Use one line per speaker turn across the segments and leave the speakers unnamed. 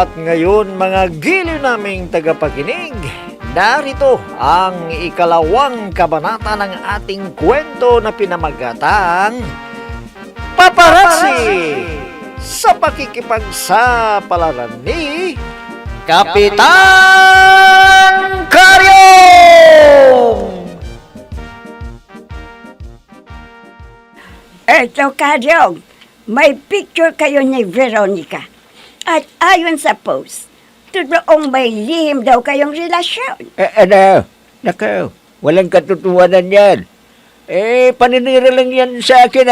At ngayon mga giliw naming tagapakinig, narito ang ikalawang kabanata ng ating kwento na pinamagatang Paparazzi sa pakikipagsapalaran ni Kapitan Karyong!
Eto, Karyong, may picture kayo ni Veronica. At ayon sa post, totoong may lihim daw kayong relasyon.
Nako, walang katotohanan yan. Paninira lang yan sa akin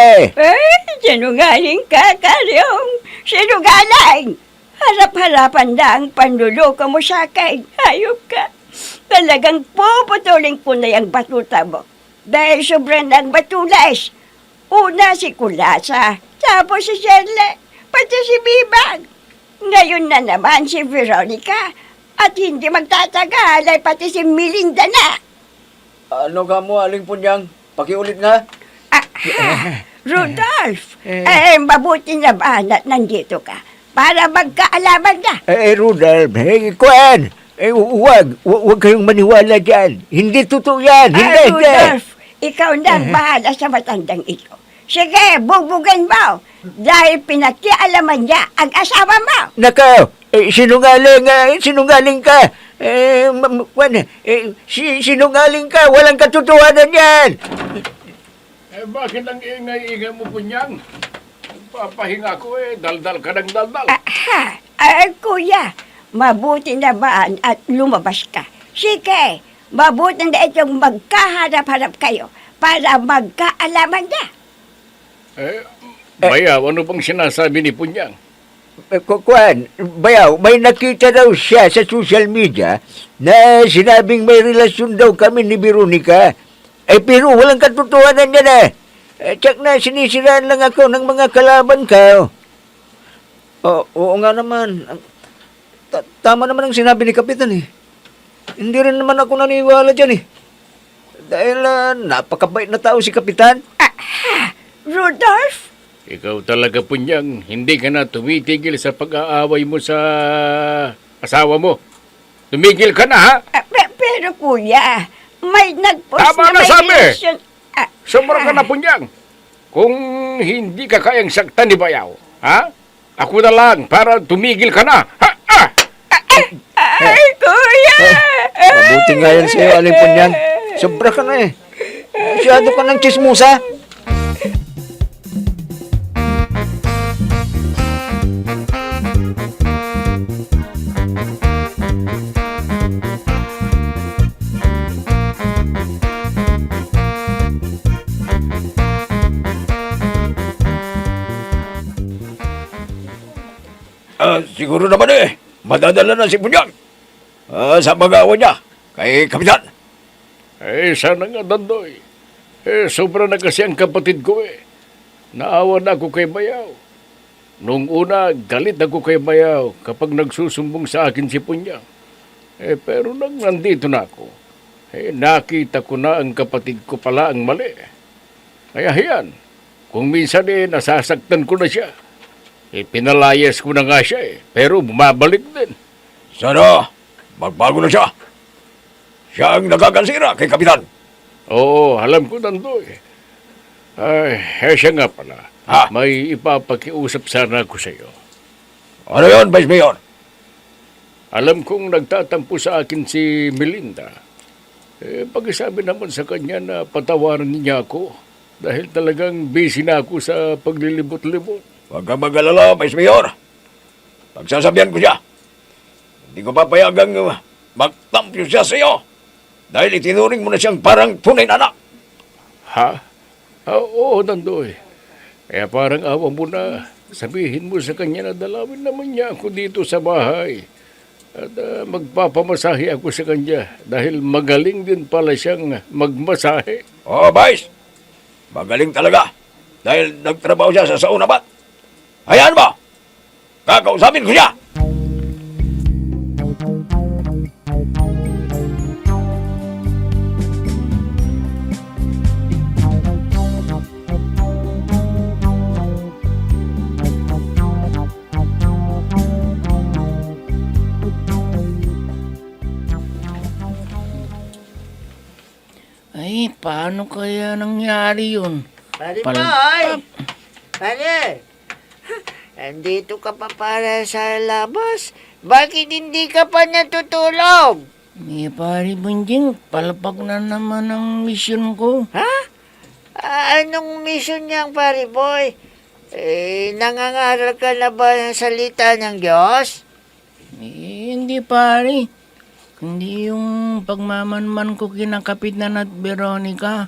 Sinungaling ka, Karyong. Sinungaling! Harap-harapan na ang panluloko mo sa akin. Hayop ka. Talagang puputulin ko na yung batuta mo. Dahil sobrang ng batulas. Una si Kulasa, tapos si Shirley, pati si Bibang. Ngayon na naman si Veronica. At hindi magtatagal ay pati si Melinda na.
Ano ka mo, Aling Punyang? Pakiulit nga.
Rudolph, mabuti na ba na nandito ka? Para magkaalaman na.
Rudolph, Kwan! Huwag kayong maniwala dyan. Hindi totoo yan. Hindi.
Rudolph, ikaw na ang bahala sa matandang ito. Sige, bugbugin mo. Dahil pinakialaman niya ang asawa mo.
Nako, sinungaling ka. Sinungaling ka. Walang katotohanan yan.
Bakit ang ingay-ingay mo, Punyang? Papahinga ko daldal ka ng daldal.
Kuya, mabuti na ba at lumabas ka? Sige, mabuti na itong magkaharap-harap kayo para magkaalaman na.
Bayaw, ano bang sinasabi ni Punyang?
Kwan, Bayaw, may nakita daw siya sa social media na sinabing may relasyon daw kami ni Veronica. Pero walang katotohanan yan Tsak na, sinisiraan lang ako ng mga kalaban ka. Oo nga naman. Tama naman ang sinabi ni Kapitan Hindi rin naman ako naniwala dyan Dahil napakabait na tao si Kapitan.
Rudolph?
Ikaw talaga, Punyang, hindi ka na tumitigil sa pag-aaway mo sa asawa mo. Tumigil ka na, ha?
Pero kuya, may nag-post
Tama na
may
sabi!
relasyon.
Sobra ka na, Punyang. Kung hindi ka kayang saktan ni Bayaw, ha? Ako na lang para tumigil ka na. Ha?
Ay, kuya!
Mabuti nga yan sa'yo, Aling Punyang. Sobra ka na Masyado ka ng chismusa. Siguro naman madadala na si Punyang. Sa mag-awa niya, kay Kapitan.
Sana nga, Dandoy. Sobra na kasi ang kapatid ko Naawa na ako kay Bayaw. Nung una, galit ako kay Bayaw kapag nagsusumbong sa akin si Punyang. Pero nang nandito na ako, nakita ko na ang kapatid ko pala ang mali. Kaya yan, kung minsan nasasaktan ko na siya. Pinalayas ko na nga siya pero bumabalik din.
Sana, magbago na siya. Siya ang nagkakansira kay Kapitan.
Oo, alam ko, Dandoy. Siya nga pala. May ipapakiusap sana ako sa iyo.
Ano yun, Vice Mayor?
Alam kong nagtatampo sa akin si Melinda. Pagsabi naman sa kanya na patawaran niya ako dahil talagang busy na ako sa paglilibot-libot.
Huwag kang mag-alala, Vice Mayor. Pagsasabihan ko siya. Hindi ko papayagang magtampo siya sa iyo. Dahil itinuring mo na siyang parang tunay na anak.
Ha? Oo, Dandoy. Kaya parang awa mo na. Sabihin mo sa kanya na dalawin naman niya ako dito sa bahay. At magpapamasahe ako sa kanya. Dahil magaling din pala siyang magmasahe.
Oo, Vice. Magaling talaga. Dahil nagtrabaho siya sa saunabat. Hayaan mo! Kakausapin ko siya!
paano kaya nangyari yun?
Pare
Pal-
Boy! Pare! Andito ka pa para sa labas? Bakit hindi ka pa natutulog?
Pare Bunjing, palpak na naman ang misyon ko.
Ha? Anong mission niyang pare boy? Nangangaral ka na ba ng salita ng Diyos?
Hindi pare. Hindi yung pagmamanman ko kina Kapitan at Veronica.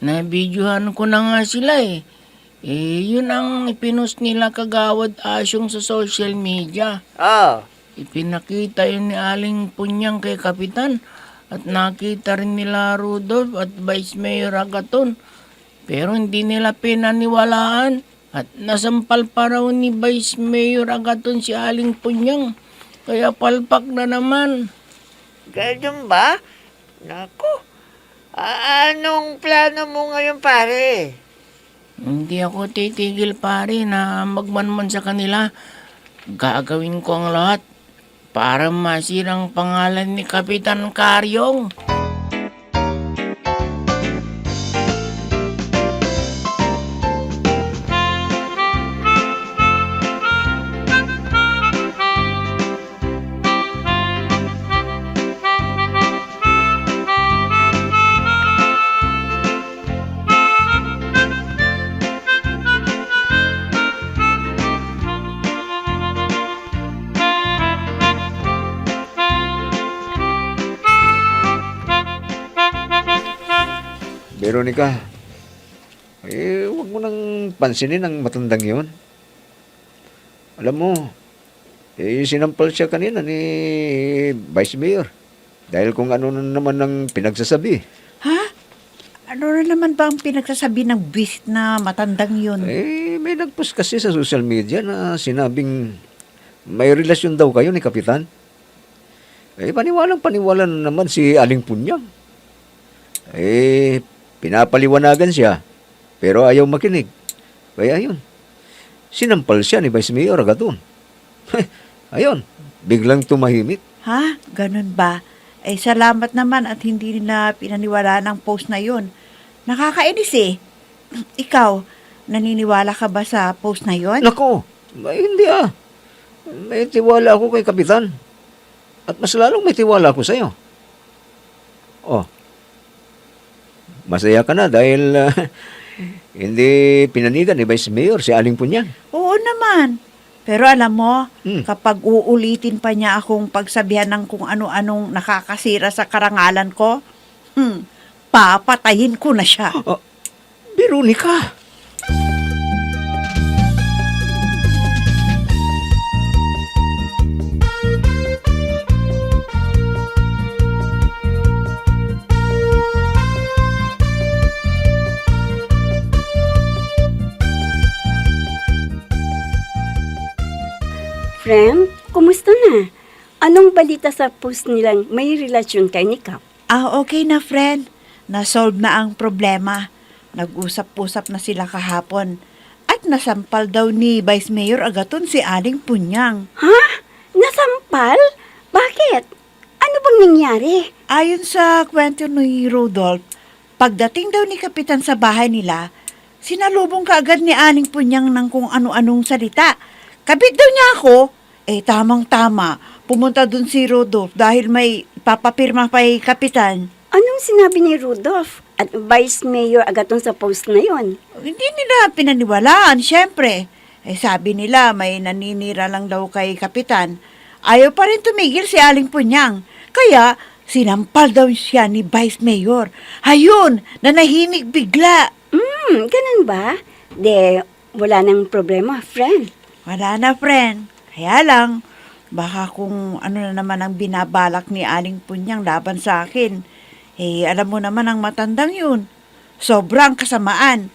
Nabidyohan ko na nga sila eh. Yun ang ipinost nila kagawad asyong sa social media.
Oh,
Ipinakita yun ni Aling Punyang kay Kapitan at nakita rin nila Rudolph at Vice Mayor Agaton. Pero hindi nila pinaniwalaan at nasampal pa raw ni Vice Mayor Agaton si Aling Punyang. Kaya palpak na naman.
ganun ba? Naku, anong plano mo ngayon pare?
Hindi ako titigil pare na magmanman sa kanila. Gagawin ko ang lahat para masirang pangalan ni Kapitan Karyong.
Veronica, huwag mo nang pansinin ang matandang yun. Alam mo, sinampal siya kanina ni Vice Mayor. Dahil kung ano na naman ang pinagsasabi.
Ha? Ano na naman ba ang pinagsasabi ng bisit na matandang yun?
May nagpost kasi sa social media na sinabing may relasyon daw kayo ni Kapitan. Paniwalang-paniwala na naman si Aling Punyang. Pinapaliwanagan siya, pero ayaw makinig. Kaya ayun, sinampal siya ni Vice Mayor Agaton. Ayun, biglang tumahimik.
Ha? Ganun ba? Salamat naman at hindi na pinaniwala ng post na yun. Nakakainis eh. Ikaw, naniniwala ka ba sa post na yun?
Nako, hindi ah. May tiwala ako kay Kapitan. At mas lalong may tiwala ako sa'yo. Oh, masaya ka na dahil hindi pinanigan ni Vice Mayor si Aling Punyang.
Oo naman. Pero alam mo,
Hmm.
kapag uulitin pa niya akong pagsabihan ng kung ano-anong nakakasira sa karangalan ko, papatayin ko na siya.
Veronica!
Friend, kumusta na? Anong balita sa post nilang may relasyon kay ni Kap?
Okay na friend. Na-solve na ang problema. Nag-usap-usap na sila kahapon. At nasampal daw ni Vice Mayor Agaton si Aling Punyang.
Ha? Nasampal? Bakit? Ano bang nangyari?
Ayon sa kwento ni Rudolph, pagdating daw ni Kapitan sa bahay nila, sinalubong kaagad ni Aling Punyang ng kung ano-anong salita. Kabit daw niya ako. Tamang-tama. Pumunta dun si Rudolph dahil may papapirma pa kay Kapitan.
Anong sinabi ni Rudolph at Vice Mayor Agaton sa post na yon?
Hindi nila pinaniwalaan, syempre. Sabi nila may naninira lang daw kay Kapitan. Ayaw pa rin tumigil si Aling Punyang. Kaya sinampal daw siya ni Vice Mayor. Ayun, nanahimik bigla.
Ganun ba? Wala nang problema, friend.
Wala na, friend. Kaya lang, baka kung ano na naman ang binabalak ni Aling Punyang laban sa akin. Alam mo naman ang matandang yun. Sobrang kasamaan.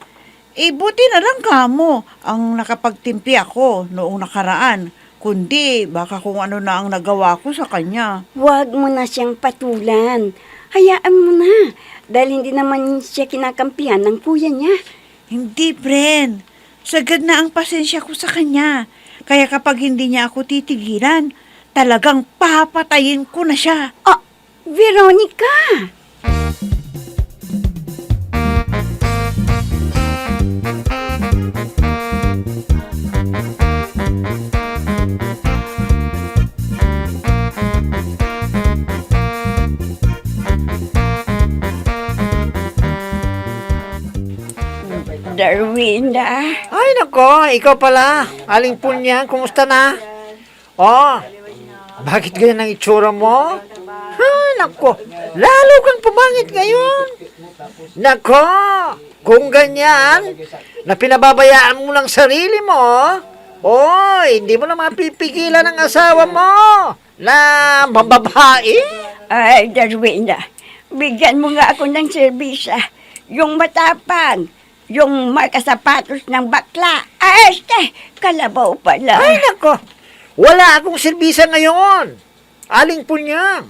Buti na lang kamo ang nakapagtimpi ako noong nakaraan. Kundi, baka kung ano na ang nagawa ko sa kanya.
Huwag mo na siyang patulan. Hayaan mo na. Dahil hindi naman siya kinakampihan ng kuya niya.
Hindi, friend. Sagad na ang pasensya ko sa kanya. Kaya kapag hindi niya ako titigilan, talagang papatayin ko na siya.
Veronica! Darwina.
Ay, nako, ikaw pala. Aling Punyang, kumusta na? Oh, bakit ganyan ang itsura mo? Ay, nako, lalo kang pumangit ngayon. Nako, kung ganyan, na pinababayaan mo lang sarili mo, hindi mo na mapipigilan ang asawa mo na bababae.
Ay, Darwina, bigyan mo nga ako ng serbisa. Yung matapang, yung makasapatos ng bakla. Ay, kalabaw pala.
Ay, nako, wala akong serbisa ngayon. Aling Punyang.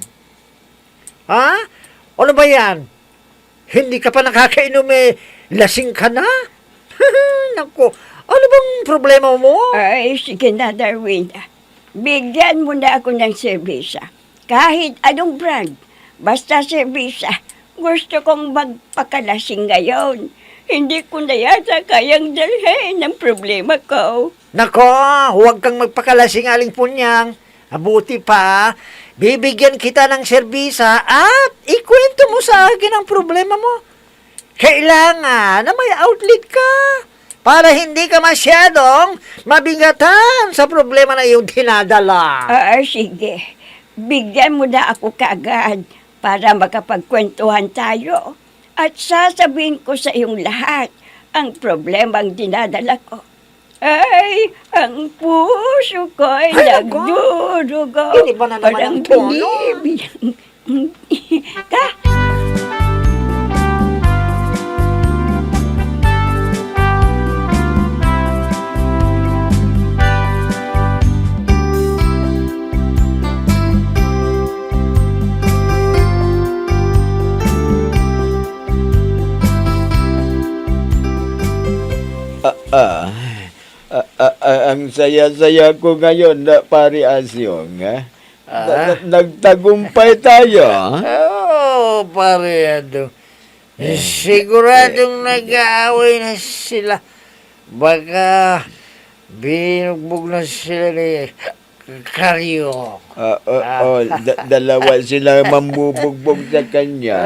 Ha? Ano ba yan? Hindi ka pa nakakainom lasing ka na? Nako, ano bang problema mo?
Ay, sige na, Darwina. Bigyan mo na ako ng serbisa. Kahit anong brand, basta serbisa. Gusto kong magpakalasing ngayon. Hindi ko na yata kayang dalhin ang problema ko.
Nako, huwag kang magpakalasing, Aling Punyang. Mabuti pa, bibigyan kita ng serbisa at ikwento mo sa akin ang problema mo. Kailangan na may outlet ka para hindi ka masyadong mabigatan sa problema na iyong dinadala.
Sige. Bigyan mo na ako kaagad para makapagkwentuhan tayo. At sasabihin ko sa iyong lahat ang problemang dinadala ko. Ay, ang puso ko ay
Ay, naku!
nagdurugo.
Hindi ba na naman ang tono?
binibig. Ka?
Ang saya-saya ko ngayon na pari Asyong, ha? Nagtagumpay tayo, ha?
Oh, pare, siguradong nag-aaway na sila. Baka binugbog na sila ni Karyo.
Dalawa sila mambubugbog sa kanya.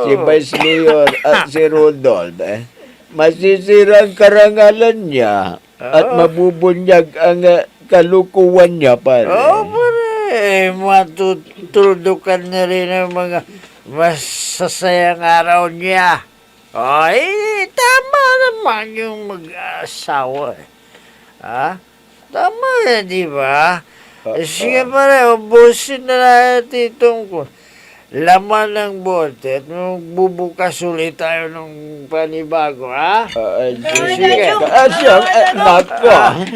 Si Vice Mayor at si Rodolph, masisira ang karangalan niya at mabubunyag ang kalukuhan niya, pare.
Pare, matutuldukan na rin ang mga masasayang araw niya. Ay, tama naman yung mag-asawa. Ha? Tama yan, di ba? Sige pare, ubusin na natin itong laman ng bote at bubukas ulit tayo ng panibago, ha?
Sige. Asyong, nako.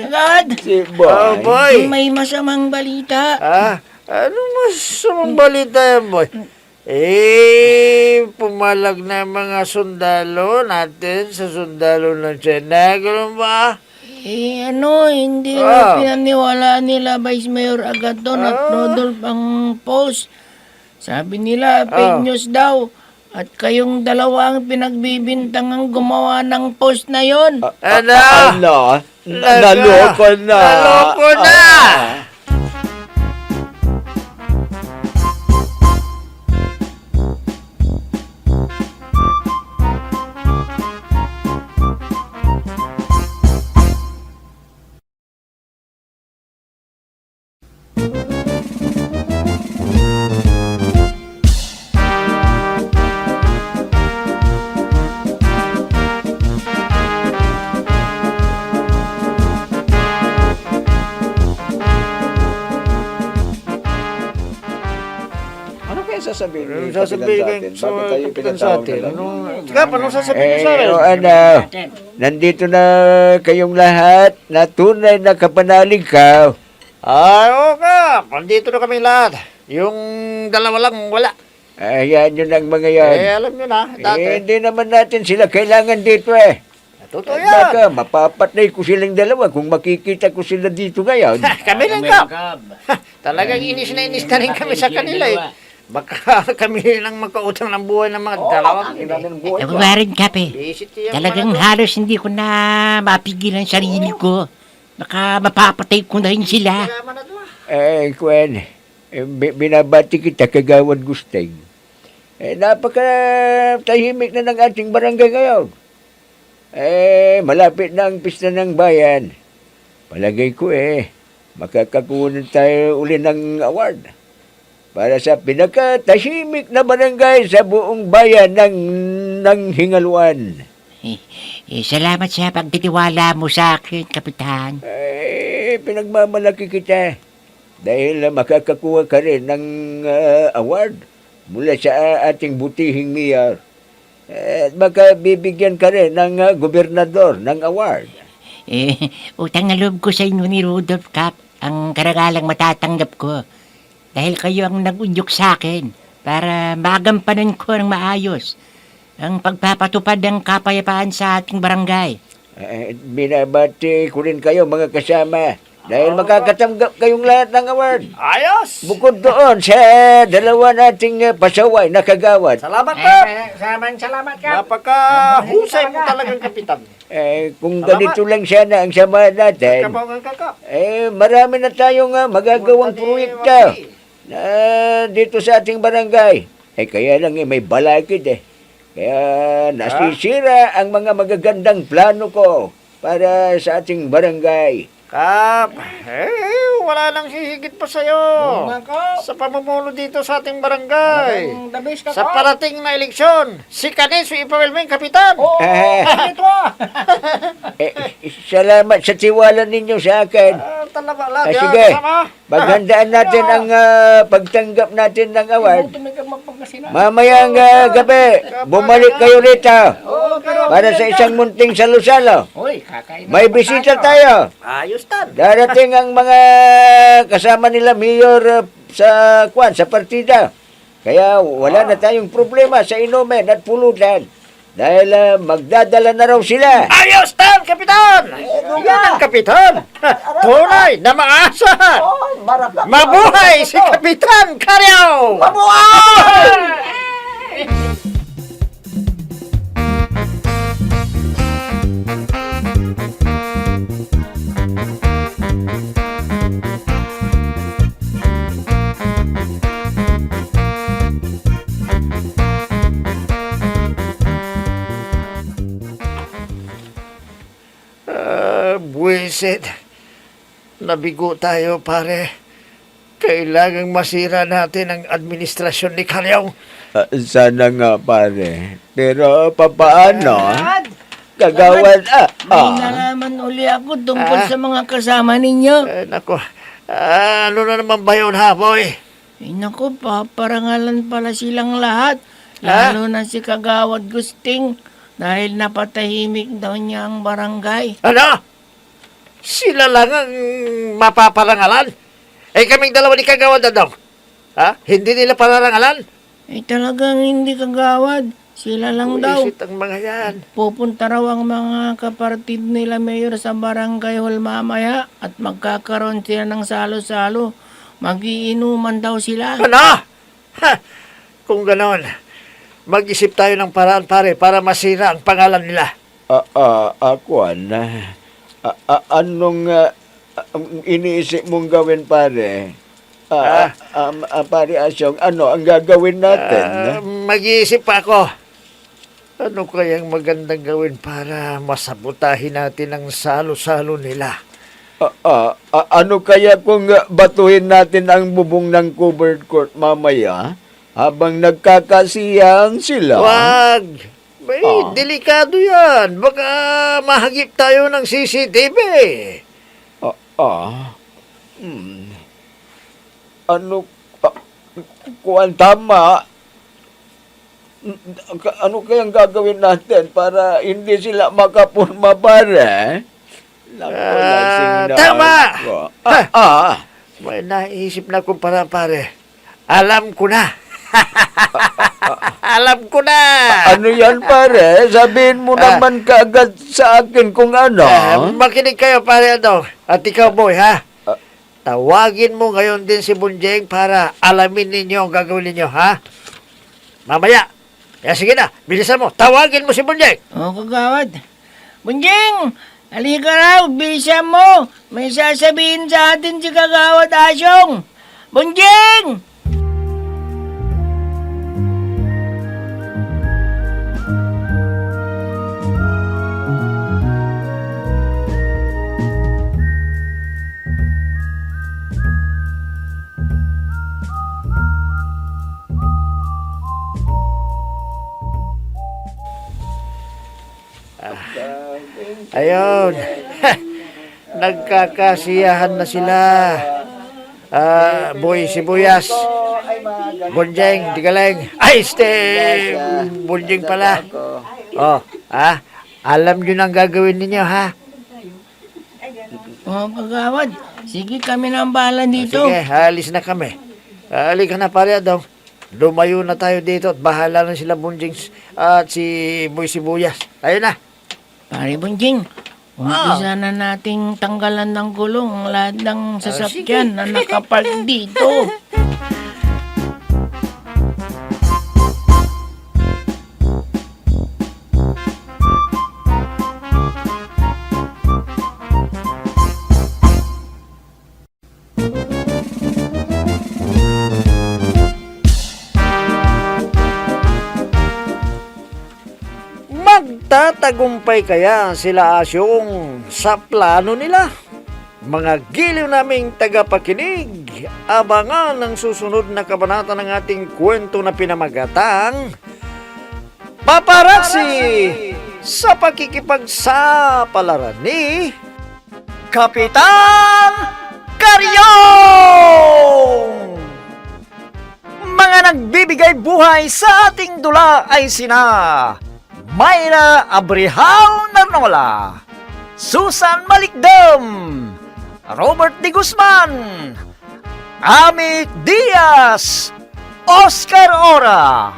God,
Si
Oh,
Boy.
boy!
may masamang balita.
Ano masamang balita yan, boy? Pumalag na mga sundalo natin sa sundalo ng China. Ganun ba?
Hindi na pinaniwala nila Vice Mayor Agaton at Rodolph ang post. Sabi nila, fake news daw. At kayong dalawa ang pinagbibintangang gumawa ng post na yon.
Naloko na.
Naloko na!
Ano kaya sasabihin
Anong
ni
sasabihin
Kapitan
sa
Bakit tayo
kapitan sa
pinatawag
atin?
na lang?
Anong sasabihin niyo sa akin?
Nandito na kayong lahat na tunay na kapanalig ka.
Oo ka, nandito na kami lahat. Yung dalawa lang wala.
Ayan yun ang mga yan.
Alam nyo na, dati.
Hindi naman natin sila kailangan dito eh.
Totoo
Baka
yan.
mapapatay ko silang dalawa kung makikita ko sila dito ngayon.
Kami lang ka. Talagang inis na rin kami sa kanila eh. Baka kami lang magkautang ng buhay ng mga dalawang
Warin kape.
Visit yan,
Talagang
mga to.
halos hindi ko na mapigilan ang sarili ko. Baka mapapatay ko na rin sila.
Kaya man na to, ah.
Kwen, binabati kita kagawad Gusteng. Napaka tahimik na ng ating barangay ngayon. Malapit na ang pista ng bayan. Palagay ko makakakunan tayo uli ng award para sa pinakatahimik na barangay sa buong bayan ng Hingaluan.
Salamat sa pagtitiwala mo sa akin, Kapitan.
Pinagmamalaki kita dahil makakakuha ka rin ng award mula sa ating butihing mayor. At baka bibigyan ka rin ng gobernador ng award.
Utang na loob ko sa inyo ni Rudolph, Kap. Ang karagalang matatanggap ko. Dahil kayo ang nag-udyok sa akin para magampanan ko ng maayos ang pagpapatupad ng kapayapaan sa ating barangay.
Binabati ko rin kayo mga kasama dahil makakatanggap kayong lahat ng award.
Ayos!
Bukod doon sa dalawa nating pasaway na kagawad.
Salamat, Kap! Salamat, Kap! Napaka-husay mo talagang kapitan.
Kung ganito lang sana ang samahan natin,
Kabangan ka, Kap.
marami na tayong magagawang proyekto na dito sa ating barangay. Kaya lang may balakid Kaya nasisira ang mga magagandang plano ko para sa ating barangay.
Kap, wala nang hihigit pa sa'yo. Sa pamumuno dito sa ating barangay. Sa parating na eleksyon, si Canis ipawilming kapitan.
Salamat sa tiwala ninyo sa akin.
Talaga lang.
Sige, maghandaan natin ang pagtanggap natin ng award. Mamayang gabi, bumalik kayo rito para sa isang munting salo-salo. May bisita tayo.
Ayos tan.
Darating ang mga kasama nila mayor sa partida. Kaya wala na tayong problema sa inumin at pulutan. Dahil magdadala na raw sila.
Ayos tan, kapitan. Yan ang kapitan. Tunay na maasahan. Mabuhay si Kapitan Karyaw. Mabuhay! Buwisit. Nabigo tayo, pare. Kailangang masira natin ang administrasyon ni Karyaw.
Sana nga pare. Pero papaano? Kagawad.
May nalaman uli ako tungkol sa mga kasama ninyo.
Nako, ano na naman ba yun, ha, boy?
Naku, paparangalan pala silang lahat. Lalo na si Kagawad Gusting. Dahil napatahimik daw niya ang barangay.
Ano? Sila lang ang mapaparangalan? Kaming dalawa ni Kagawad daw. Ha? Hindi nila pararangalan?
Talagang hindi Kagawad. Sila lang daw.
Buwisit ang mga yan.
Pupunta raw ang mga kapartid nila mayor sa barangay hall mamaya at magkakaroon sila ng salo-salo. Magiinuman daw sila.
Ano? Ha? Kung ganon, mag-isip tayo ng paraan, pare, para masira ang pangalan nila.
Anong iniisip mong gawin, pare? Pare Asyong, ano ang gagawin natin?
Mag-iisip pa ako. Ano kayang magandang gawin para masabutahin natin ang salo-salo nila?
Ano kaya kung batuhin natin ang bubong ng covered court mamaya habang nagkakasiyang sila?
Wag! May delikado yan. Baka mahagip tayo ng CCTV.
Ano? Kuwan tama. Ano kayang gagawin natin para hindi sila makapurma, pare?
Tama! May naisip na kong parang, pare. Alam ko na. Alam ko na.
Ano yan, pare? Sabihin mo naman kaagad sa akin kung ano.
Makinig kayo, pare, at ikaw, boy, ha? Tawagin mo ngayon din si Bunjeng para alamin ninyo ang gagawin ninyo, ha? Mamaya. Sige na, bilisan mo. Tawagin mo si Bunjeng.
Kagawad. Bunjing! Halika raw, bilisan mo. May sasabihin sa atin si Kagawad Asyong. Bunjing!
Ayun. Nagkakasiyahan na sila. Boy Sibuyas. Bunjing, Digaling. Ay, Bunjing pala. Oh, alam nyo nang gagawin ninyo, ha?
Oh, kagawad, sige kami na ang bahala dito.
Sige, alis na kami. Halika na pare, Adong. Lumayo na tayo dito at bahala na sila Bunjing at si Boy Sibuyas. Tayo na.
Pare Bunjing, umpisa na nating tanggalan ng gulong ang lahat ng sasakyan na nakapark dito.
Magtatagumpay kaya sila Asyong sa plano nila? Mga giliw naming tagapakinig, abangan ang susunod na kabanata ng ating kwento na pinamagatang Paparazzi sa pakikipagsapalaran ni Kapitan Karyong! Mga nagbibigay buhay sa ating dula ay sina Mayra Abrihal Narnola, Susan Malikdam, Robert D. Guzman, Amit Diaz, Oscar Ora,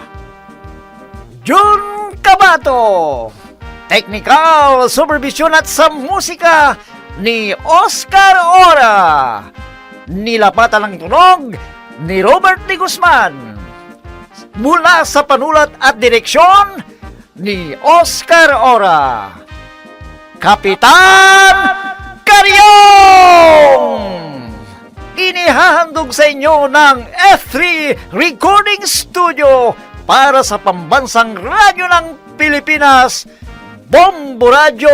Jun Cabato, Technical Supervision at sa musika ni Oscar Ora, nilapatan ng tunog ni Robert D. Guzman, mula sa panulat at direksyon ni Oscar Ora, Kapitan Karyong! Inihahandog sa inyo ng F3 Recording Studio para sa pambansang radyo ng Pilipinas, Bombo Radio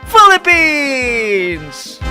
Philippines!